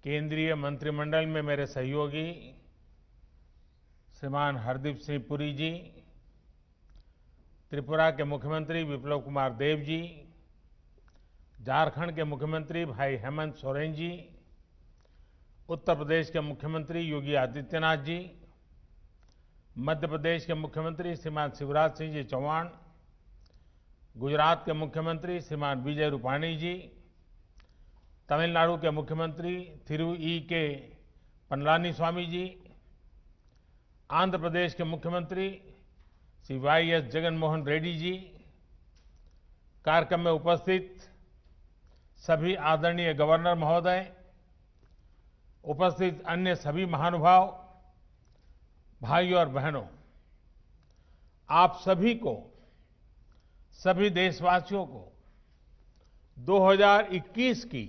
केंद्रीय मंत्रिमंडल में मेरे सहयोगी श्रीमान हरदीप सिंह पुरी जी, त्रिपुरा के मुख्यमंत्री विप्लव कुमार देव जी, झारखंड के मुख्यमंत्री भाई हेमंत सोरेन जी, उत्तर प्रदेश के मुख्यमंत्री योगी आदित्यनाथ जी, मध्य प्रदेश के मुख्यमंत्री श्रीमान शिवराज सिंह जी चौहान, गुजरात के मुख्यमंत्री श्रीमान विजय रूपाणी जी, तमिलनाडु के मुख्यमंत्री थिरु ई के पनलानी जी, आंध्र प्रदेश के मुख्यमंत्री श्री वाई एस जगन मोहन रेड्डी जी, कार्यक्रम में उपस्थित सभी आदरणीय गवर्नर महोदय, उपस्थित अन्य सभी महानुभाव, भाइयों और बहनों, आप सभी को, सभी देशवासियों को 2021 की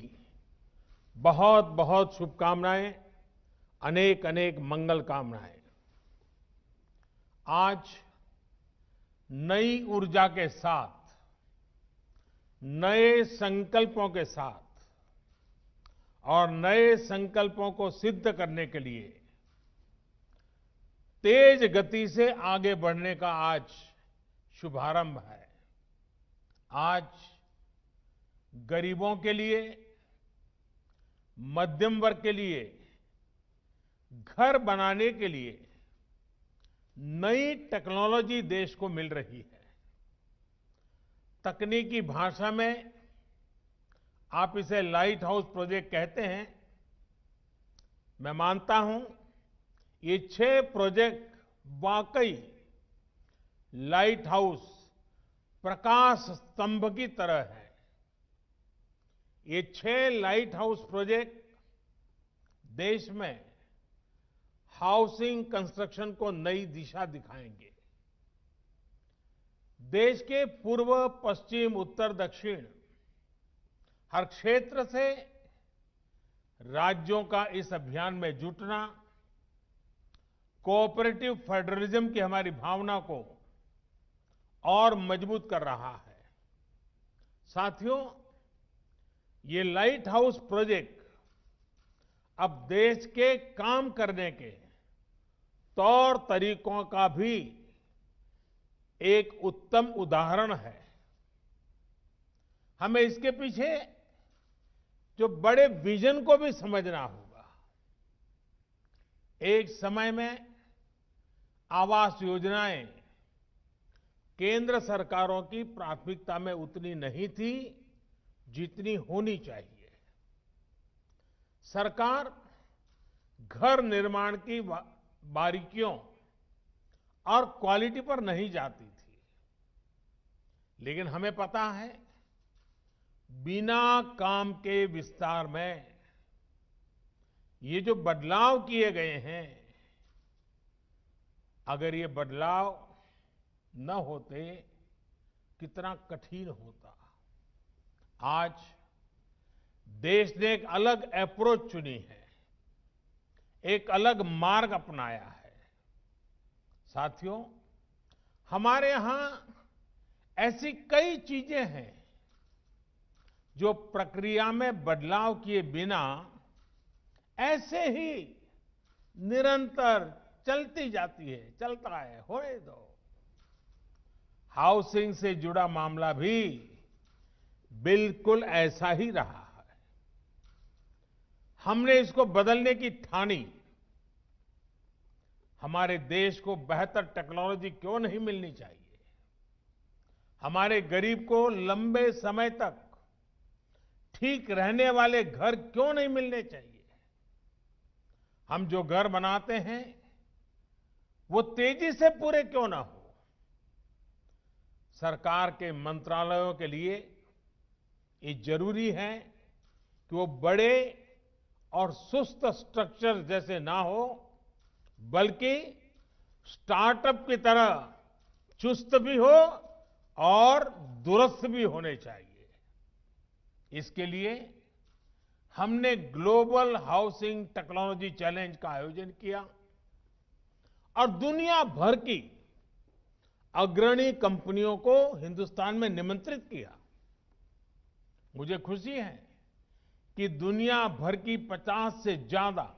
बहुत बहुत शुभकामनाएं, अनेक अनेक मंगल कामनाएं। आज नई ऊर्जा के साथ, नए संकल्पों के साथ और नए संकल्पों को सिद्ध करने के लिए तेज गति से आगे बढ़ने का आज शुभारंभ है। आज गरीबों के लिए, मध्यम वर्ग के लिए, घर बनाने के लिए नई टेक्नोलॉजी देश को मिल रही है। तकनीकी भाषा में आप इसे लाइट हाउस प्रोजेक्ट कहते हैं। मैं मानता हूं ये 6 प्रोजेक्ट वाकई लाइट हाउस, प्रकाश स्तंभ की तरह है। ये 6 लाइट हाउस प्रोजेक्ट देश में हाउसिंग कंस्ट्रक्शन को नई दिशा दिखाएंगे। देश के पूर्व, पश्चिम, उत्तर, दक्षिण हर क्षेत्र से राज्यों का इस अभियान में जुटना कोऑपरेटिव फेडरलिज्म की हमारी भावना को और मजबूत कर रहा है। साथियों, ये लाइट हाउस प्रोजेक्ट अब देश के काम करने के तौर तरीकों का भी एक उत्तम उदाहरण है। हमें इसके पीछे जो बड़े विजन को भी समझना होगा। एक समय में आवास योजनाएं केंद्र सरकारों की प्राथमिकता में उतनी नहीं थी जितनी होनी चाहिए। सरकार घर निर्माण की बारीकियों और क्वालिटी पर नहीं जाती थी, लेकिन हमें पता है बिना काम के विस्तार में ये जो बदलाव किए गए हैं, अगर ये बदलाव न होते कितना कठिन होता। आज देश ने एक अलग अप्रोच चुनी है, एक अलग मार्ग अपनाया है। साथियों, हमारे यहां ऐसी कई चीजें हैं जो प्रक्रिया में बदलाव किए बिना ऐसे ही निरंतर चलती जाती है, चलता है, होने दो। हाउसिंग से जुड़ा मामला भी बिल्कुल ऐसा ही रहा है। हमने इसको बदलने की ठानी। हमारे देश को बेहतर टेक्नोलॉजी क्यों नहीं मिलनी चाहिए? हमारे गरीब को लंबे समय तक ठीक रहने वाले घर क्यों नहीं मिलने चाहिए? हम जो घर बनाते हैं वो तेजी से पूरे क्यों ना हो? सरकार के मंत्रालयों के लिए ये जरूरी है कि वो बड़े और सुस्त स्ट्रक्चर जैसे ना हो, बल्कि स्टार्टअप की तरह चुस्त भी हो और दुरुस्त भी होने चाहिए। इसके लिए हमने ग्लोबल हाउसिंग टेक्नोलॉजी चैलेंज का आयोजन किया और दुनिया भर की अग्रणी कंपनियों को हिंदुस्तान में निमंत्रित किया। मुझे खुशी है कि दुनिया भर की 50 से ज्यादा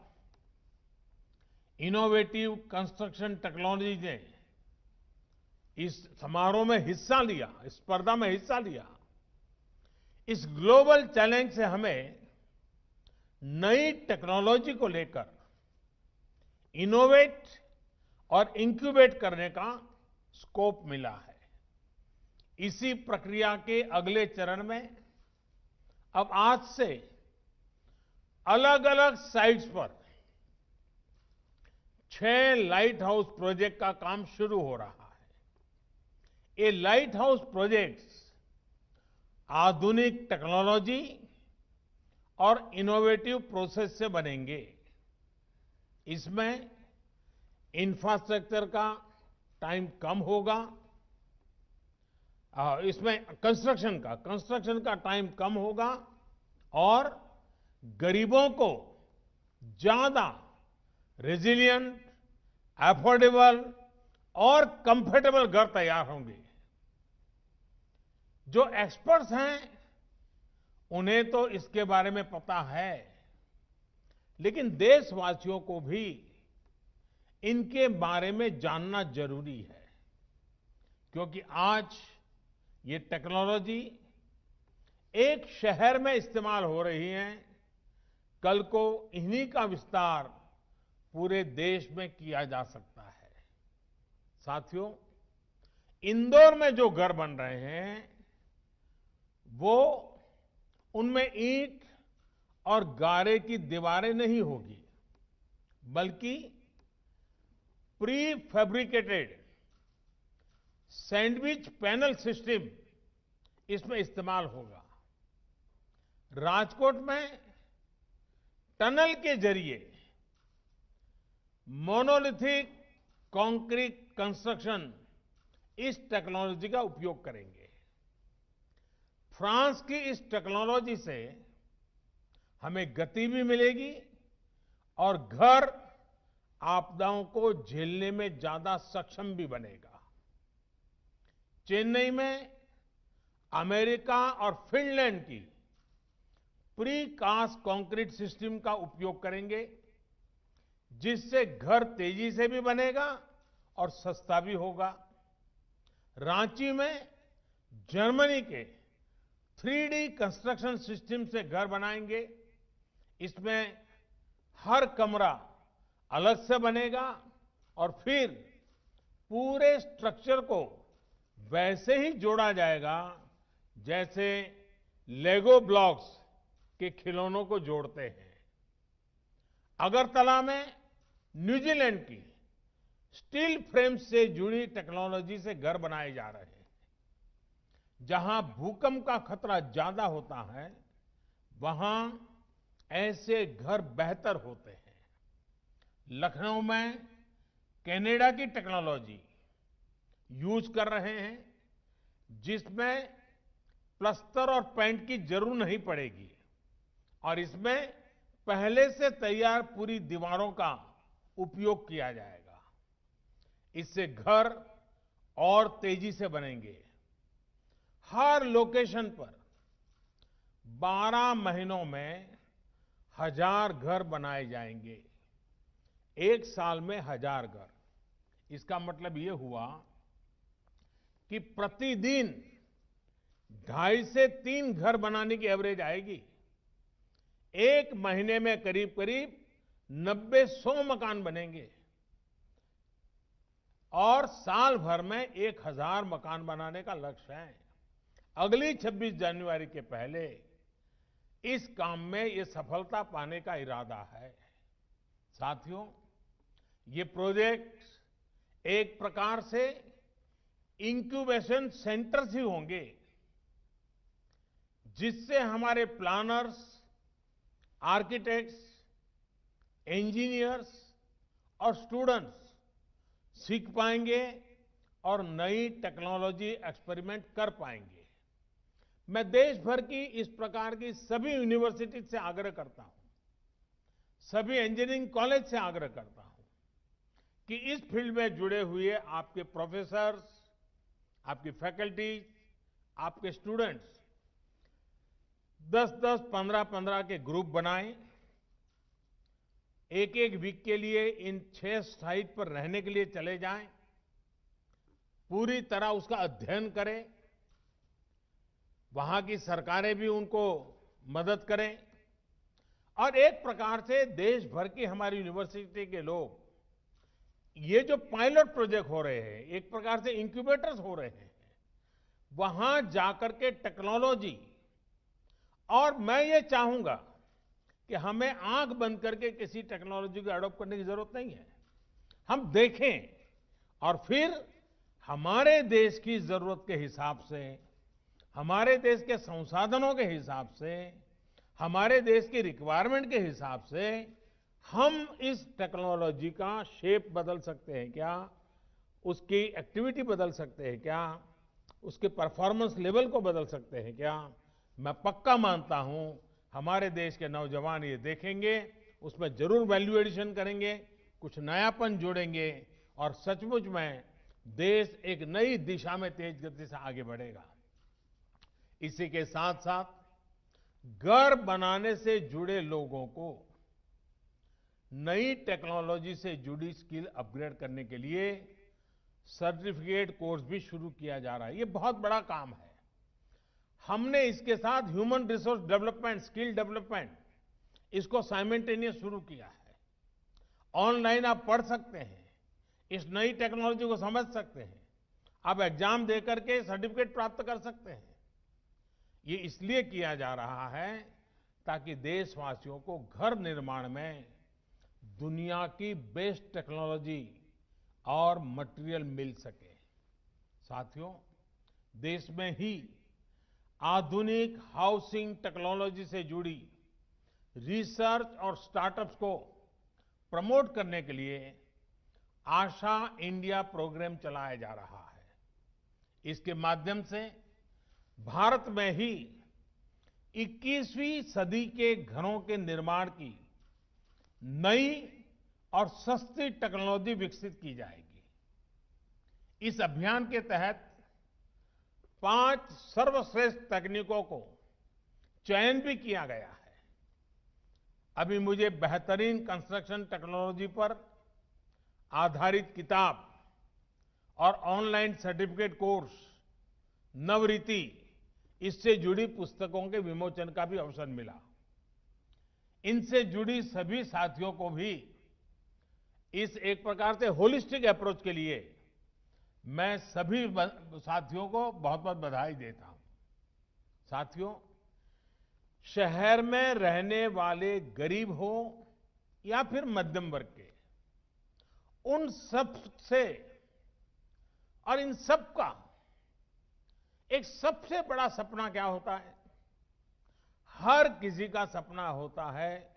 इनोवेटिव कंस्ट्रक्शन टेक्नोलॉजी ने इस समारोह में हिस्सा लिया, इस स्पर्धा में हिस्सा लिया। इस ग्लोबल चैलेंज से हमें नई टेक्नोलॉजी को लेकर इनोवेट और इंक्यूबेट करने का स्कोप मिला है। इसी प्रक्रिया के अगले चरण में अब आज से अलग अलग साइट्स पर 6 लाइट हाउस प्रोजेक्ट का काम शुरू हो रहा है। ये लाइट हाउस प्रोजेक्ट्स आधुनिक टेक्नोलॉजी और इनोवेटिव प्रोसेस से बनेंगे। इसमें इंफ्रास्ट्रक्चर का टाइम कम होगा, इसमें कंस्ट्रक्शन का टाइम कम होगा और गरीबों को ज्यादा रेजिलिएंट, अफोर्डेबल और कंफर्टेबल घर तैयार होंगे। जो एक्सपर्ट्स हैं उन्हें तो इसके बारे में पता है, लेकिन देशवासियों को भी इनके बारे में जानना जरूरी है, क्योंकि आज ये टेक्नोलॉजी एक शहर में इस्तेमाल हो रही है, कल को इन्हीं का विस्तार पूरे देश में किया जा सकता है। साथियों, इंदौर में जो घर बन रहे हैं वो उनमें ईंट और गारे की दीवारें नहीं होगी, बल्कि pre fabricated sandwich panel system इसमें इस्तेमाल होगा। राजकोट में टनल के जरिए मोनोलिथिक कंक्रीट कंस्ट्रक्शन इस टेक्नोलॉजी का उपयोग करेंगे। फ्रांस की इस टेक्नोलॉजी से हमें गति भी मिलेगी और घर आपदाओं को झेलने में ज्यादा सक्षम भी बनेगा। चेन्नई में अमेरिका और फिनलैंड की प्री कास्ट कंक्रीट सिस्टम का उपयोग करेंगे, जिससे घर तेजी से भी बनेगा और सस्ता भी होगा। रांची में जर्मनी के 3D कंस्ट्रक्शन सिस्टम से घर बनाएंगे। इसमें हर कमरा अलग से बनेगा और फिर पूरे स्ट्रक्चर को वैसे ही जोड़ा जाएगा जैसे लेगो ब्लॉक्स के खिलौनों को जोड़ते हैं। अगरतला में न्यूजीलैंड की स्टील फ्रेम से जुड़ी टेक्नोलॉजी से घर बनाए जा रहे हैं। जहां भूकंप का खतरा ज्यादा होता है, वहां ऐसे घर बेहतर होते हैं। लखनऊ में कनाडा की टेक्नोलॉजी यूज कर रहे हैं, जिसमें प्लास्टर और पेंट की जरूरत नहीं पड़ेगी और इसमें पहले से तैयार पूरी दीवारों का उपयोग किया जाएगा। इससे घर और तेजी से बनेंगे। हर लोकेशन पर 12 महीनों में 1000 घर बनाए जाएंगे। एक साल में 1000 घर। इसका मतलब ये हुआ कि प्रतिदिन 2.5 से 3 घर बनाने की एवरेज आएगी। एक महीने में करीब करीब 90-100 मकान बनेंगे और साल भर में 1000 मकान बनाने का लक्ष्य है। अगली 26 जनवरी के पहले इस काम में ये सफलता पाने का इरादा है। साथियों, ये प्रोजेक्ट एक प्रकार से इंक्यूबेशन सेंटर्स ही होंगे, जिससे हमारे प्लानर्स, आर्किटेक्ट्स, इंजीनियर्स और स्टूडेंट्स सीख पाएंगे और नई टेक्नोलॉजी एक्सपेरिमेंट कर पाएंगे। मैं देश भर की इस प्रकार की सभी यूनिवर्सिटी से आग्रह करता हूं, सभी इंजीनियरिंग कॉलेज से आग्रह करता हूं कि इस फील्ड में जुड़े हुए आपके प्रोफेसर्स, आपकी फैकल्टी, आपके स्टूडेंट्स 10-10, 15-15 के ग्रुप बनाएं। एक एक वीक के लिए इन 6 साइट पर रहने के लिए चले जाएं। पूरी तरह उसका अध्ययन करें। वहां की सरकारें भी उनको मदद करें और एक प्रकार से देश भर की हमारी यूनिवर्सिटी के लोग ये जो पायलट प्रोजेक्ट हो रहे हैं, एक प्रकार से इंक्यूबेटर्स हो रहे हैं, वहां जाकर के टेक्नोलॉजी, और मैं ये चाहूंगा कि हमें आंख बंद करके किसी टेक्नोलॉजी को अडॉप्ट करने की जरूरत नहीं है। हम देखें और फिर हमारे देश की जरूरत के हिसाब से, हमारे देश के संसाधनों के हिसाब से, हमारे देश की रिक्वायरमेंट के हिसाब से हम इस टेक्नोलॉजी का शेप बदल सकते हैं क्या, उसकी एक्टिविटी बदल सकते हैं क्या, उसके परफॉर्मेंस लेवल को बदल सकते हैं क्या। मैं पक्का मानता हूं हमारे देश के नौजवान ये देखेंगे, उसमें जरूर वैल्यू एडिशन करेंगे, कुछ नयापन जोड़ेंगे और सचमुच में देश एक नई दिशा में तेज गति से आगे बढ़ेगा। इसी के साथ साथ घर बनाने से जुड़े लोगों को नई टेक्नोलॉजी से जुड़ी स्किल अपग्रेड करने के लिए सर्टिफिकेट कोर्स भी शुरू किया जा रहा है। ये बहुत बड़ा काम है। हमने इसके साथ human resource development, skill development, इसको साइमल्टेनियस शुरू किया है। ऑनलाइन आप पढ़ सकते हैं, इस नई टेक्नोलॉजी को समझ सकते हैं, आप एग्जाम दे करके सर्टिफिकेट प्राप्त कर सकते हैं। ये इसलिए किया जा रहा है ताकि देशवासियों को घर निर्माण में दुनिया की बेस्ट टेक्नोलॉजी और मटेरियल मिल सके। साथियों, देश में ही आधुनिक हाउसिंग टेक्नोलॉजी से जुड़ी रिसर्च और स्टार्टअप्स को प्रमोट करने के लिए आशा इंडिया प्रोग्राम चलाया जा रहा है। इसके माध्यम से भारत में ही 21वीं सदी के घरों के निर्माण की नई और सस्ती टेक्नोलॉजी विकसित की जाएगी। इस अभियान के तहत 5 सर्वश्रेष्ठ तकनीकों को चयन भी किया गया है। अभी मुझे बेहतरीन कंस्ट्रक्शन टेक्नोलॉजी पर आधारित किताब और ऑनलाइन सर्टिफिकेट कोर्स नवरीति, इससे जुड़ी पुस्तकों के विमोचन का भी अवसर मिला। इनसे जुड़ी सभी साथियों को भी इस एक प्रकार से होलिस्टिक अप्रोच के लिए मैं सभी साथियों को बहुत बहुत बधाई देता हूं। साथियों, शहर में रहने वाले गरीब हो या फिर मध्यम वर्ग के, उन सब से और इन सब का एक सबसे बड़ा सपना क्या होता है? हर किसी का सपना होता है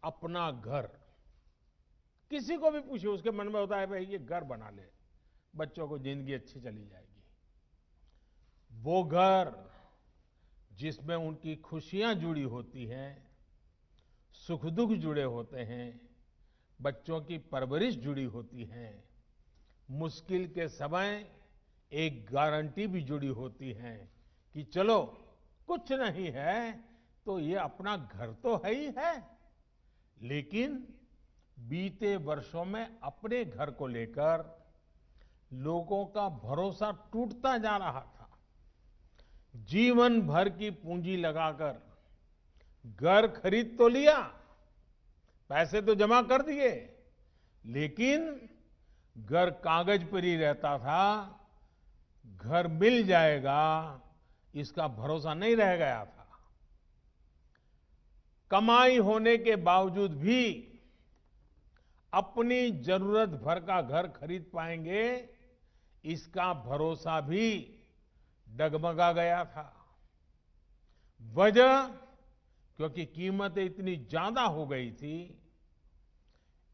अपना घर। किसी को भी पूछिए, उसके मन में होता है भाई ये घर बना ले, बच्चों को जिंदगी अच्छी चली जाएगी। वो घर जिसमें उनकी खुशियां जुड़ी होती हैं, सुख दुख जुड़े होते हैं, बच्चों की परवरिश जुड़ी होती है, मुश्किल के समय एक गारंटी भी जुड़ी होती है कि चलो कुछ नहीं है तो ये अपना घर तो है ही है। लेकिन बीते वर्षों में अपने घर को लेकर लोगों का भरोसा टूटता जा रहा था। जीवन भर की पूंजी लगाकर घर खरीद तो लिया, पैसे तो जमा कर दिए, लेकिन घर कागज पर ही रहता था। घर मिल जाएगा इसका भरोसा नहीं रह गया था। कमाई होने के बावजूद भी अपनी जरूरत भर का घर खरीद पाएंगे, इसका भरोसा भी डगमगा गया था। वजह क्योंकि कीमतें इतनी ज्यादा हो गई थी।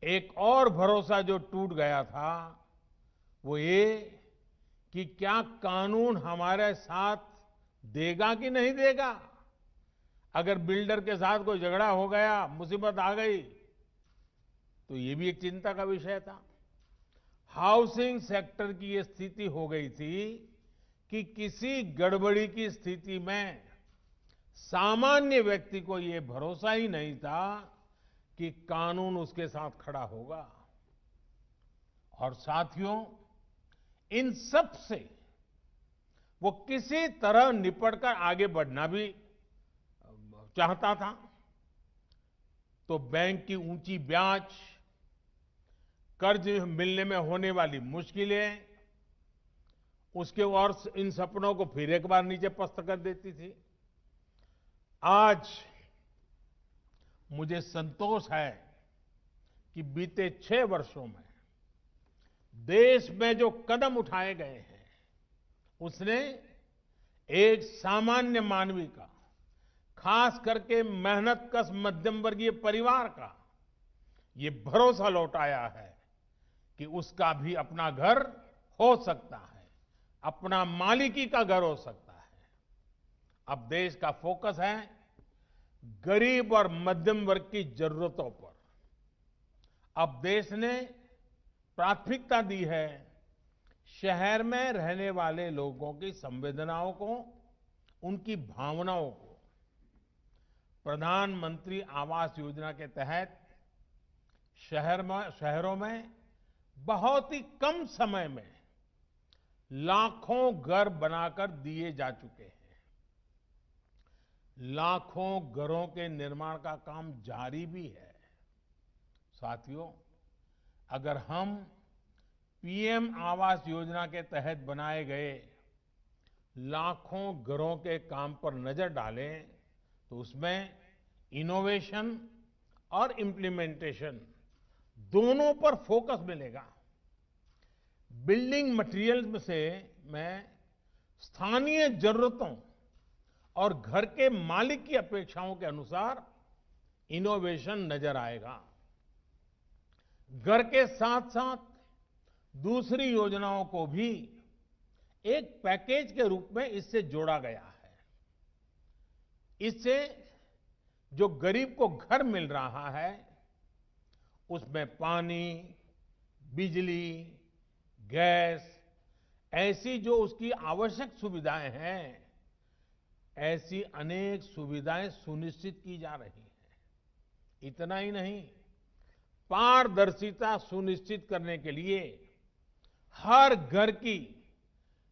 एक और भरोसा जो टूट गया था वो ये कि क्या कानून हमारे साथ देगा कि नहीं देगा। अगर बिल्डर के साथ कोई झगड़ा हो गया, मुसीबत आ गई, तो ये भी एक चिंता का विषय था। हाउसिंग सेक्टर की ये स्थिति हो गई थी कि किसी गड़बड़ी की स्थिति में सामान्य व्यक्ति को ये भरोसा ही नहीं था कि कानून उसके साथ खड़ा होगा। और साथियों, इन सब से वो किसी तरह निपटकर आगे बढ़ना भी चाहता था। तो बैंक की ऊंची ब्याज, कर्ज मिलने में होने वाली मुश्किलें उसके और इन सपनों को फिर एक बार नीचे पस्त कर देती थी। आज मुझे संतोष है कि बीते 6 वर्षों में देश में जो कदम उठाए गए हैं उसने एक सामान्य मानवी का, खास करके मेहनतकश मध्यम वर्गीय परिवार का ये भरोसा लौटाया है कि उसका भी अपना घर हो सकता है, अपना मालिकी का घर हो सकता है। अब देश का फोकस है गरीब और मध्यम वर्ग की जरूरतों पर। अब देश ने प्राथमिकता दी है शहर में रहने वाले लोगों की संवेदनाओं को, उनकी भावनाओं को। प्रधानमंत्री आवास योजना के तहत शहरों में बहुत ही कम समय में लाखों घर बनाकर दिए जा चुके हैं। लाखों घरों के निर्माण का काम जारी भी है। साथियों, अगर हम पीएम आवास योजना के तहत बनाए गए लाखों घरों के काम पर नजर डालें तो उसमें इनोवेशन और इम्प्लीमेंटेशन दोनों पर फोकस मिलेगा। बिल्डिंग मटेरियल से में स्थानीय जरूरतों और घर के मालिक की अपेक्षाओं के अनुसार इनोवेशन नजर आएगा। घर के साथ साथ दूसरी योजनाओं को भी एक पैकेज के रूप में इससे जोड़ा गया है। इससे जो गरीब को घर मिल रहा है उसमें पानी, बिजली, गैस, ऐसी जो उसकी आवश्यक सुविधाएं हैं, ऐसी अनेक सुविधाएं सुनिश्चित की जा रही हैं। इतना ही नहीं, पारदर्शिता सुनिश्चित करने के लिए हर घर की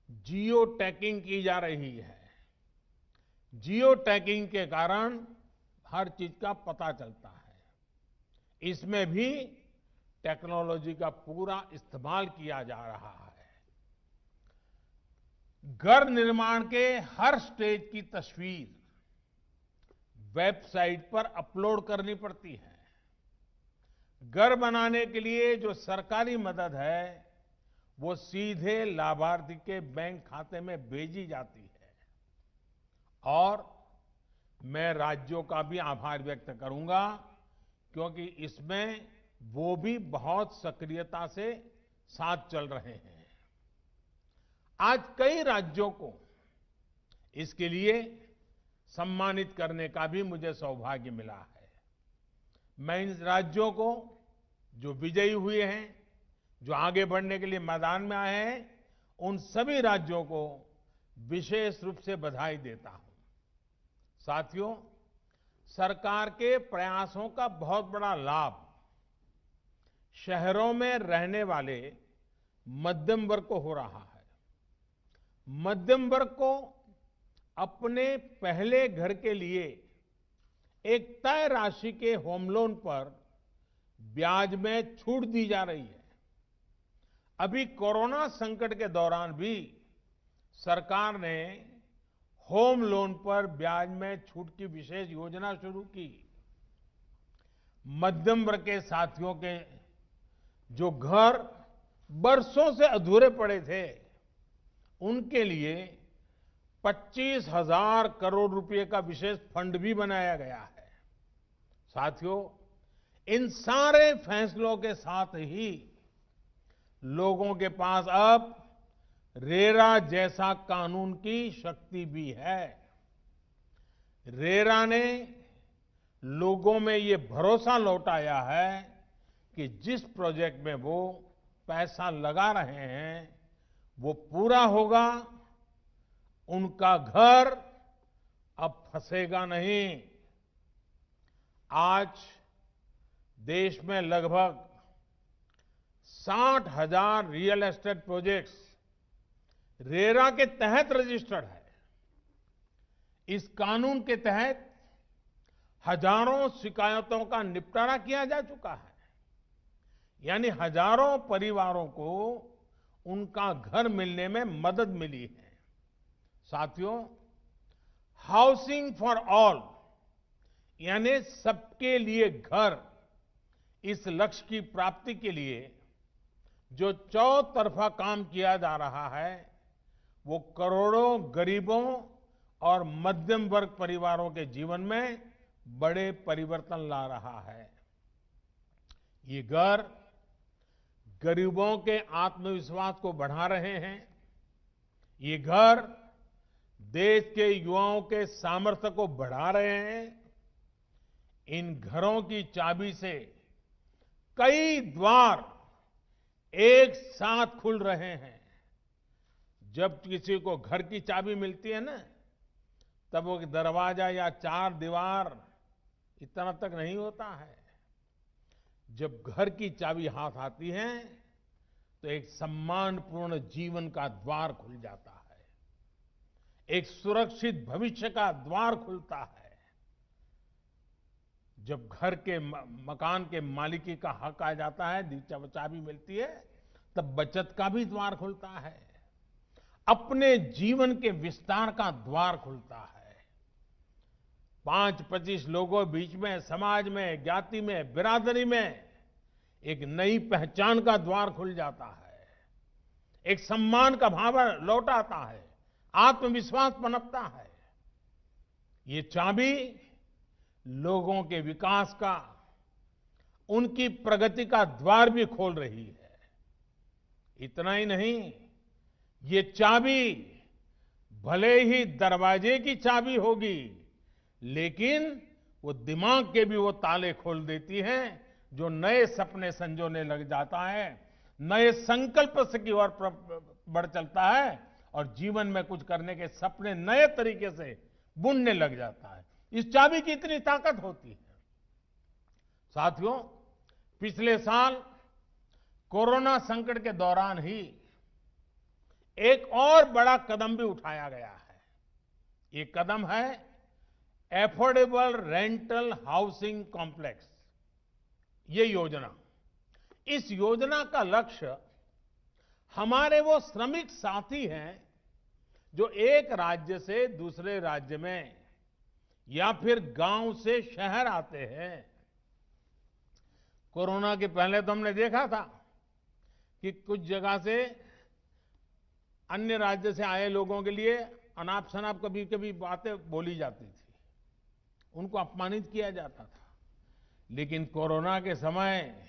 जियो टैगिंग की जा रही है। जियो टैगिंग के कारण हर चीज का पता चलता है। इसमें भी टेक्नोलॉजी का पूरा इस्तेमाल किया जा रहा है। घर निर्माण के हर स्टेज की तस्वीर वेबसाइट पर अपलोड करनी पड़ती है। घर बनाने के लिए जो सरकारी मदद है वो सीधे लाभार्थी के बैंक खाते में भेजी जाती है। और मैं राज्यों का भी आभार व्यक्त करूंगा क्योंकि इसमें वो भी बहुत सक्रियता से साथ चल रहे हैं। आज कई राज्यों को इसके लिए सम्मानित करने का भी मुझे सौभाग्य मिला है। मैं इन राज्यों को जो विजयी हुए हैं, जो आगे बढ़ने के लिए मैदान में आए हैं, उन सभी राज्यों को विशेष रूप से बधाई देता हूं। साथियों, सरकार के प्रयासों का बहुत बड़ा लाभ शहरों में रहने वाले मध्यम वर्ग को हो रहा है। मध्यम वर्ग को अपने पहले घर के लिए एक तय राशि के होम लोन पर ब्याज में छूट दी जा रही है। अभी कोरोना संकट के दौरान भी सरकार ने होम लोन पर ब्याज में छूट की विशेष योजना शुरू की। मध्यम वर्ग के साथियों के जो घर बरसों से अधूरे पड़े थे, उनके लिए 25,000 करोड़ रुपए का विशेष फंड भी बनाया गया है। साथियों, इन सारे फैसलों के साथ ही लोगों के पास अब रेरा जैसा कानून की शक्ति भी है। रेरा ने लोगों में ये भरोसा लौटाया है कि जिस प्रोजेक्ट में वो पैसा लगा रहे हैं वो पूरा होगा, उनका घर अब फंसेगा नहीं। आज देश में लगभग 60,000 रियल एस्टेट प्रोजेक्ट्स रेरा के तहत रजिस्टर्ड है। इस कानून के तहत हजारों शिकायतों का निपटारा किया जा चुका है, यानी हजारों परिवारों को उनका घर मिलने में मदद मिली है। साथियों, हाउसिंग फॉर ऑल यानी सबके लिए घर, इस लक्ष्य की प्राप्ति के लिए जो चौतरफा काम किया जा रहा है, वो करोड़ों गरीबों और मध्यम वर्ग परिवारों के जीवन में बड़े परिवर्तन ला रहा है। ये घर गरीबों के आत्मविश्वास को बढ़ा रहे हैं। ये घर देश के युवाओं के सामर्थ्य को बढ़ा रहे हैं। इन घरों की चाबी से कई द्वार एक साथ खुल रहे हैं। जब किसी को घर की चाबी मिलती है ना, तब वो दरवाजा या चार दीवार इतना तक नहीं होता है। जब घर की चाबी हाथ आती है तो एक सम्मानपूर्ण जीवन का द्वार खुल जाता है, एक सुरक्षित भविष्य का द्वार खुलता है। जब घर के मकान के मालिकी का हक आ जाता है, चाबी मिलती है, तब बचत का भी द्वार खुलता है, अपने जीवन के विस्तार का द्वार खुलता है। 5-25 लोगों बीच में, समाज में, ज्ञाति में, बिरादरी में एक नई पहचान का द्वार खुल जाता है, एक सम्मान का भाव लौट आता है, आत्मविश्वास पनपता है। ये चाबी लोगों के विकास का, उनकी प्रगति का द्वार भी खोल रही है। इतना ही नहीं, ये चाबी भले ही दरवाजे की चाबी होगी, लेकिन वो दिमाग के भी वो ताले खोल देती है, जो नए सपने संजोने लग जाता है, नए संकल्प से की ओर बढ़ चलता है और जीवन में कुछ करने के सपने नए तरीके से बुनने लग जाता है। इस चाबी की इतनी ताकत होती है। साथियों, पिछले साल कोरोना संकट के दौरान ही एक और बड़ा कदम भी उठाया गया है। ये कदम है एफोर्डेबल रेंटल हाउसिंग कॉम्प्लेक्स। ये योजना, इस योजना का लक्ष्य हमारे वो श्रमिक साथी हैं जो एक राज्य से दूसरे राज्य में या फिर गांव से शहर आते हैं। कोरोना के पहले तो हमने देखा था कि कुछ जगह से अन्य राज्य से आए लोगों के लिए अनाप शनाप कभी कभी बातें बोली जाती थी, उनको अपमानित किया जाता था। लेकिन कोरोना के समय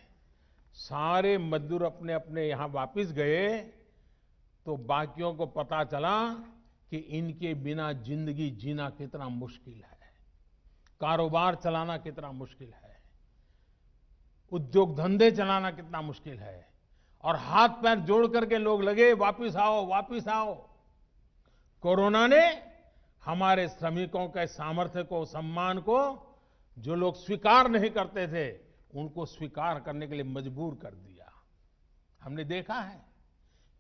सारे मजदूर अपने अपने यहां वापस गए तो बाकियों को पता चला कि इनके बिना जिंदगी जीना कितना मुश्किल है, कारोबार चलाना कितना मुश्किल है, उद्योग धंधे चलाना कितना मुश्किल है। और हाथ पैर जोड़ करके लोग लगे, वापिस आओ, वापिस आओ। कोरोना ने हमारे श्रमिकों के सामर्थ्य को, सम्मान को, जो लोग स्वीकार नहीं करते थे, उनको स्वीकार करने के लिए मजबूर कर दिया। हमने देखा है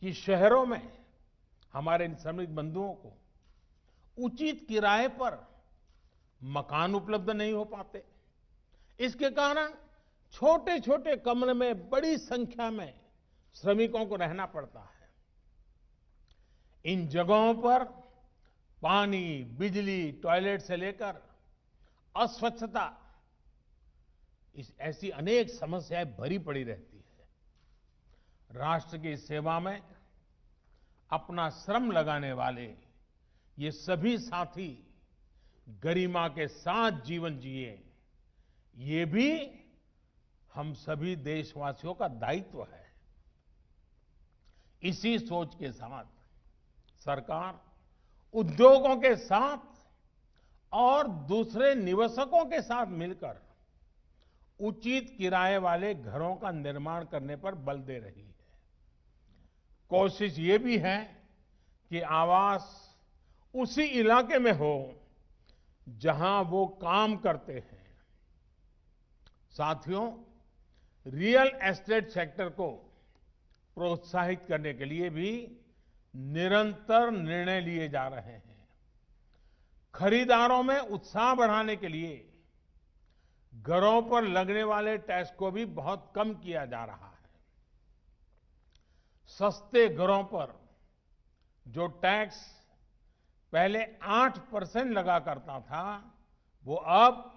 कि शहरों में हमारे श्रमिक बंधुओं को उचित किराए पर मकान उपलब्ध नहीं हो पाते। इसके कारण छोटे छोटे कमरे में बड़ी संख्या में श्रमिकों को रहना पड़ता है। इन जगहों पर पानी, बिजली, टॉयलेट से लेकर अस्वच्छता, ऐसी अनेक समस्याएं भरी पड़ी रहती है। राष्ट्र की सेवा में अपना श्रम लगाने वाले ये सभी साथी गरिमा के साथ जीवन जिए, ये भी हम सभी देशवासियों का दायित्व है। इसी सोच के साथ सरकार उद्योगों के साथ और दूसरे निवेशकों के साथ मिलकर उचित किराए वाले घरों का निर्माण करने पर बल दे रही है। कोशिश ये भी है कि आवास उसी इलाके में हो जहां वो काम करते हैं। साथियों, रियल एस्टेट सेक्टर को प्रोत्साहित करने के लिए भी निरंतर निर्णय लिए जा रहे हैं। खरीदारों में उत्साह बढ़ाने के लिए घरों पर लगने वाले टैक्स को भी बहुत कम किया जा रहा है। सस्ते घरों पर जो टैक्स पहले 8% लगा करता था, वो अब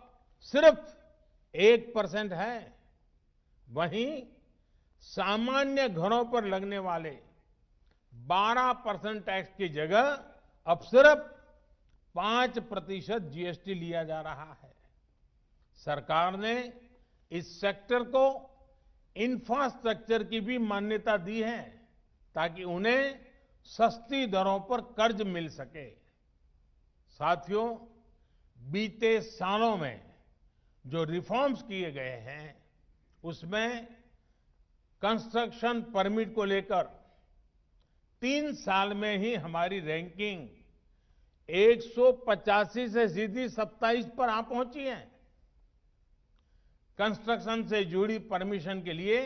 सिर्फ 1% है। वहीं सामान्य घरों पर लगने वाले 12% टैक्स की जगह अब सिर्फ 5% जीएसटी लिया जा रहा है। सरकार ने इस सेक्टर को इंफ्रास्ट्रक्चर की भी मान्यता दी है, ताकि उन्हें सस्ती दरों पर कर्ज मिल सके। साथियों, बीते सालों में जो रिफॉर्म्स किए गए हैं, उसमें कंस्ट्रक्शन परमिट को लेकर 3 साल में ही हमारी रैंकिंग 185 से सीधी 27 पर आ पहुंची है। कंस्ट्रक्शन से जुड़ी परमिशन के लिए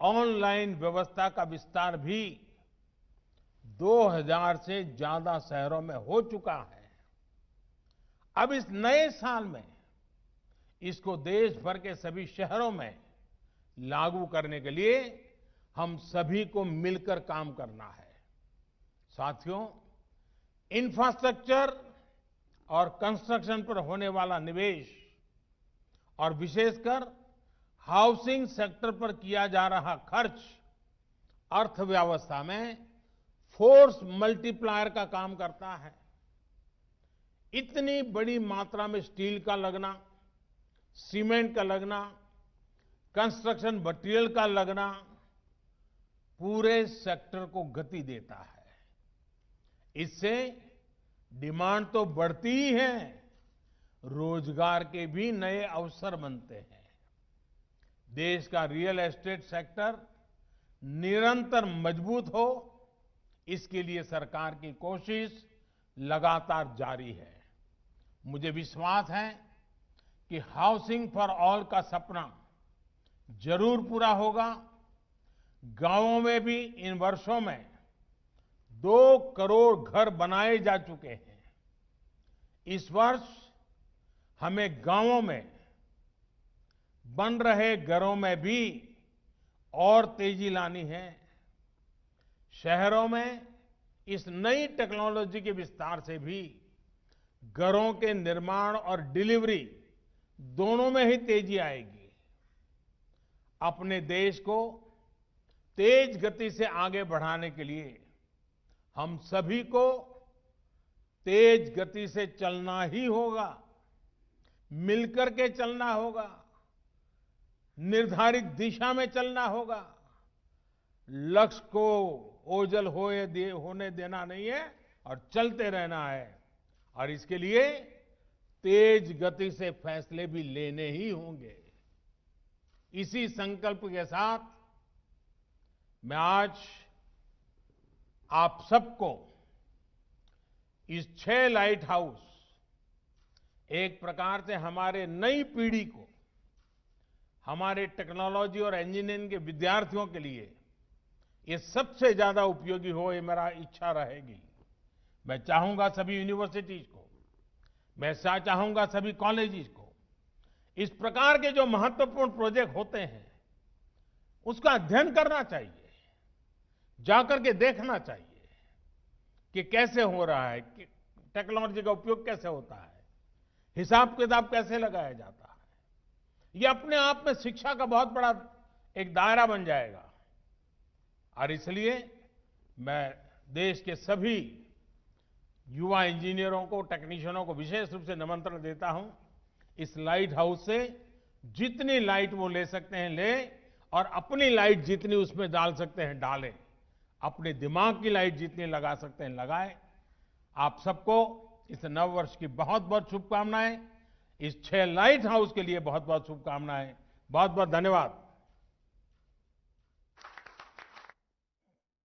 ऑनलाइन व्यवस्था का विस्तार भी 2000 से ज्यादा शहरों में हो चुका है। अब इस नए साल में इसको देश भर के सभी शहरों में लागू करने के लिए हम सभी को मिलकर काम करना है। साथियों, इंफ्रास्ट्रक्चर और कंस्ट्रक्शन पर होने वाला निवेश और विशेषकर हाउसिंग सेक्टर पर किया जा रहा खर्च अर्थव्यवस्था में फोर्स मल्टीप्लायर का काम करता है। इतनी बड़ी मात्रा में स्टील का लगना, सीमेंट का लगना, कंस्ट्रक्शन मटेरियल का लगना पूरे सेक्टर को गति देता है। इससे डिमांड तो बढ़ती ही है, रोजगार के भी नए अवसर बनते हैं। देश का रियल एस्टेट सेक्टर निरंतर मजबूत हो, इसके लिए सरकार की कोशिश लगातार जारी है। मुझे विश्वास है कि हाउसिंग फॉर ऑल का सपना जरूर पूरा होगा। गांवों में भी इन वर्षों में 2 करोड़ घर बनाए जा चुके हैं। इस वर्ष हमें गांवों में बन रहे घरों में भी और तेजी लानी है। शहरों में इस नई टेक्नोलॉजी के विस्तार से भी घरों के निर्माण और डिलीवरी दोनों में ही तेजी आएगी। अपने देश को तेज गति से आगे बढ़ाने के लिए हम सभी को तेज गति से चलना ही होगा, मिलकर के चलना होगा, निर्धारित दिशा में चलना होगा। लक्ष्य को ओझल होने देना नहीं है और चलते रहना है। और इसके लिए तेज गति से फैसले भी लेने ही होंगे। इसी संकल्प के साथ मैं आज आप सबको इस 6 लाइट हाउस, एक प्रकार से हमारे नई पीढ़ी को, हमारे टेक्नोलॉजी और इंजीनियरिंग के विद्यार्थियों के लिए ये सबसे ज्यादा उपयोगी हो, ये मेरा इच्छा रहेगी। मैं चाहूंगा सभी यूनिवर्सिटीज को, मैं चाहूंगा सभी कॉलेजेस को, इस प्रकार के जो महत्वपूर्ण प्रोजेक्ट होते हैं उसका अध्ययन करना चाहिए, जाकर के देखना चाहिए कि कैसे हो रहा है, कि टेक्नोलॉजी का उपयोग कैसे होता है, हिसाब किताब कैसे लगाया जाता है। ये अपने आप में शिक्षा का बहुत बड़ा एक दायरा बन जाएगा। और इसलिए मैं देश के सभी युवा इंजीनियरों को, टेक्नीशियनों को विशेष रूप से निमंत्रण देता हूं। इस लाइट हाउस से जितनी लाइट वो ले सकते हैं लें, और अपनी लाइट जितनी उसमें डाल सकते हैं डालें। अपने दिमाग की लाइट जितनी लगा सकते हैं लगाएं। आप सबको इस नववर्ष की बहुत बहुत शुभकामनाएं। इस 6 लाइट हाउस के लिए बहुत बहुत शुभकामनाएं। बहुत बहुत धन्यवाद।